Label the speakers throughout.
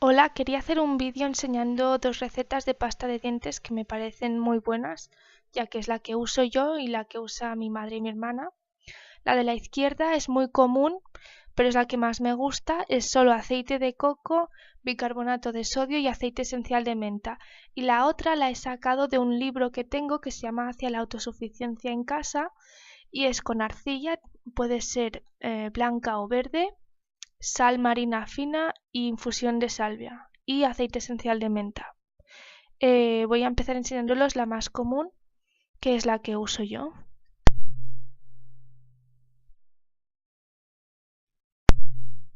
Speaker 1: Hola, quería hacer un vídeo enseñando dos recetas de pasta de dientes que me parecen muy buenas, ya que es la que uso yo y la que usa mi madre y mi hermana. La de la izquierda es muy común, pero es la que más me gusta. Es solo aceite de coco, bicarbonato de sodio y aceite esencial de menta. Y la otra la he sacado de un libro que tengo que se llama Hacia la autosuficiencia en casa y es con arcilla, puede ser blanca o verde, sal marina fina y infusión de salvia y aceite esencial de menta. Voy a empezar enseñándolos la más común, que es la que uso yo.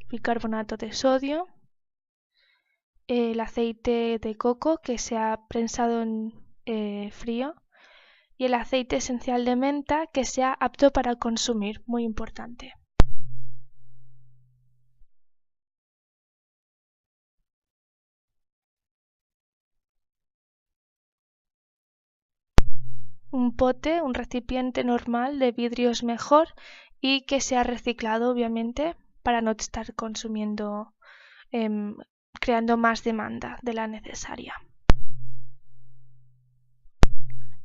Speaker 1: Bicarbonato de sodio, el aceite de coco que se ha prensado en frío y el aceite esencial de menta que sea apto para consumir, muy importante. Un pote, un recipiente normal de vidrio es mejor y que sea reciclado, obviamente, para no estar consumiendo, creando más demanda de la necesaria.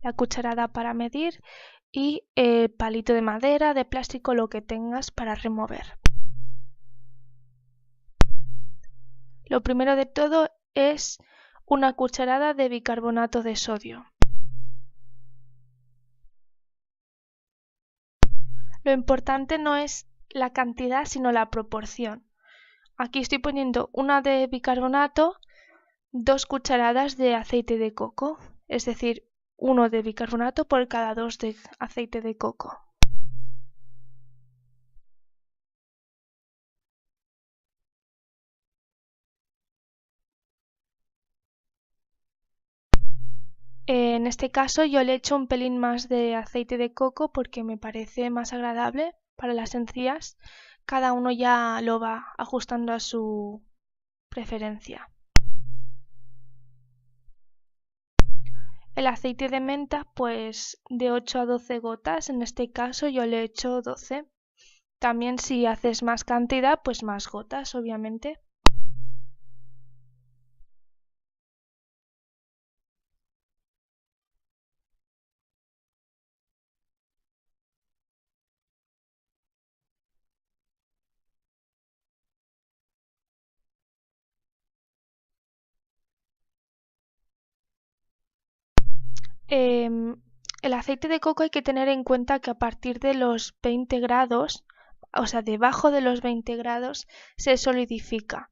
Speaker 1: La cucharada para medir y el palito de madera, de plástico, lo que tengas para remover. Lo primero de todo es una cucharada de bicarbonato de sodio. Lo importante no es la cantidad, sino la proporción. Aquí estoy poniendo una de bicarbonato, 2 cucharadas de aceite de coco, es decir, 1 de bicarbonato por cada 2 de aceite de coco. En este caso yo le echo un pelín más de aceite de coco porque me parece más agradable para las encías. Cada uno ya lo va ajustando a su preferencia. El aceite de menta, pues de 8 a 12 gotas, en este caso yo le echo 12. También si haces más cantidad, pues más gotas, obviamente. El aceite de coco hay que tener en cuenta que a partir de los 20 grados, o sea, debajo de los 20 grados, se solidifica.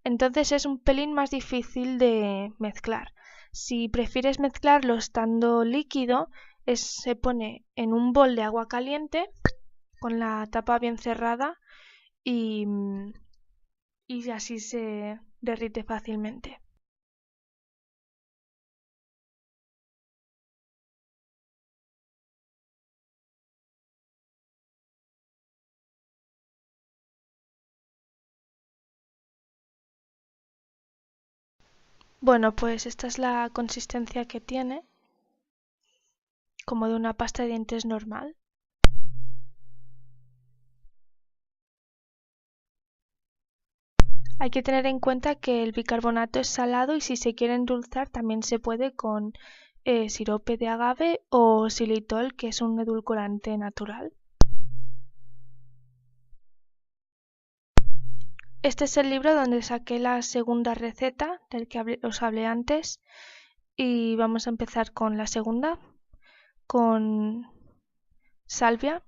Speaker 1: Entonces es un pelín más difícil de mezclar. Si prefieres mezclarlo estando líquido, se pone en un bol de agua caliente con la tapa bien cerrada y, y así se derrite fácilmente. Bueno, pues esta es la consistencia que tiene, como de una pasta de dientes normal. Hay que tener en cuenta que el bicarbonato es salado y si se quiere endulzar también se puede con sirope de agave o xilitol, que es un edulcorante natural. Este es el libro donde saqué la segunda receta del que os hablé antes y vamos a empezar con la segunda, con salvia.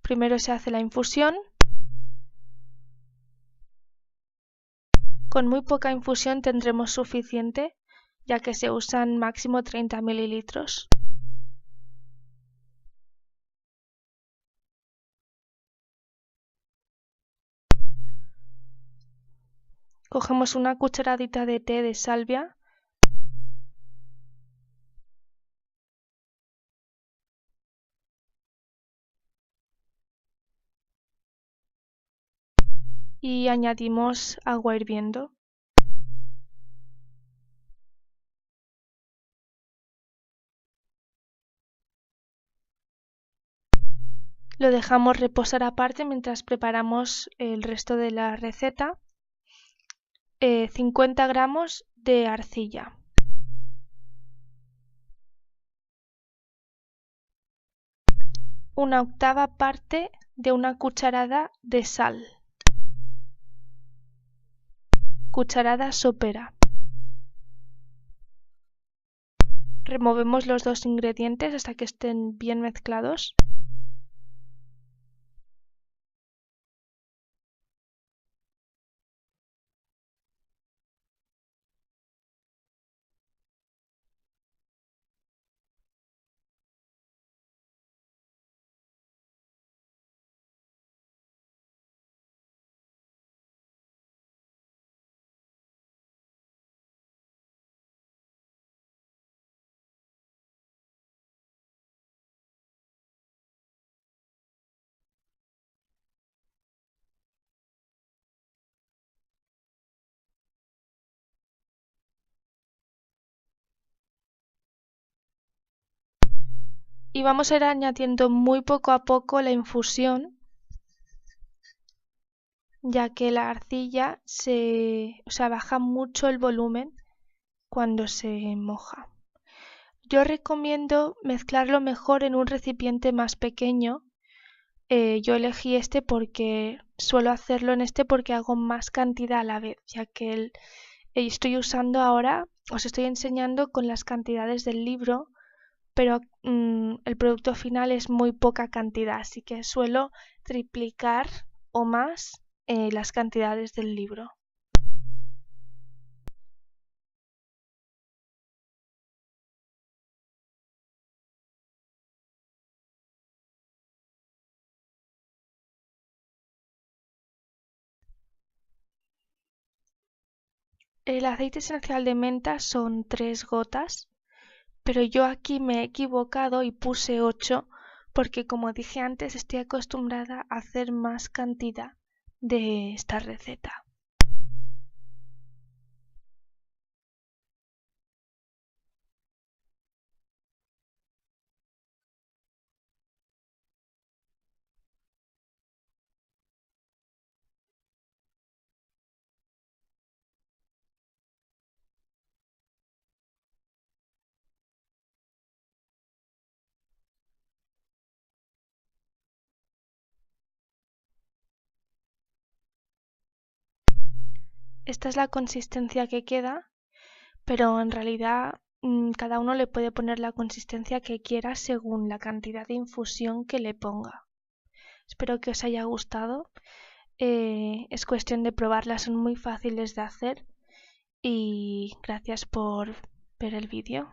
Speaker 1: Primero se hace la infusión. Con muy poca infusión tendremos suficiente, ya que se usan máximo 30 mililitros. Cogemos una cucharadita de té de salvia y añadimos agua hirviendo. Lo dejamos reposar aparte mientras preparamos el resto de la receta. 50 gramos de arcilla, una octava parte de una cucharada de sal, cucharada sopera. Removemos los dos ingredientes hasta que estén bien mezclados. Y vamos a ir añadiendo muy poco a poco la infusión, ya que la arcilla baja mucho el volumen cuando se moja. Yo recomiendo mezclarlo mejor en un recipiente más pequeño. Yo elegí este porque suelo hacerlo en este porque hago más cantidad a la vez, ya que estoy usando ahora, os estoy enseñando con las cantidades del libro, pero el producto final es muy poca cantidad, así que suelo triplicar o más las cantidades del libro. El aceite esencial de menta son 3 gotas, pero yo aquí me he equivocado y puse 8 porque, como dije antes, estoy acostumbrada a hacer más cantidad de esta receta. Esta es la consistencia que queda, pero en realidad cada uno le puede poner la consistencia que quiera según la cantidad de infusión que le ponga. Espero que os haya gustado. Es cuestión de probarlas, son muy fáciles de hacer y gracias por ver el vídeo.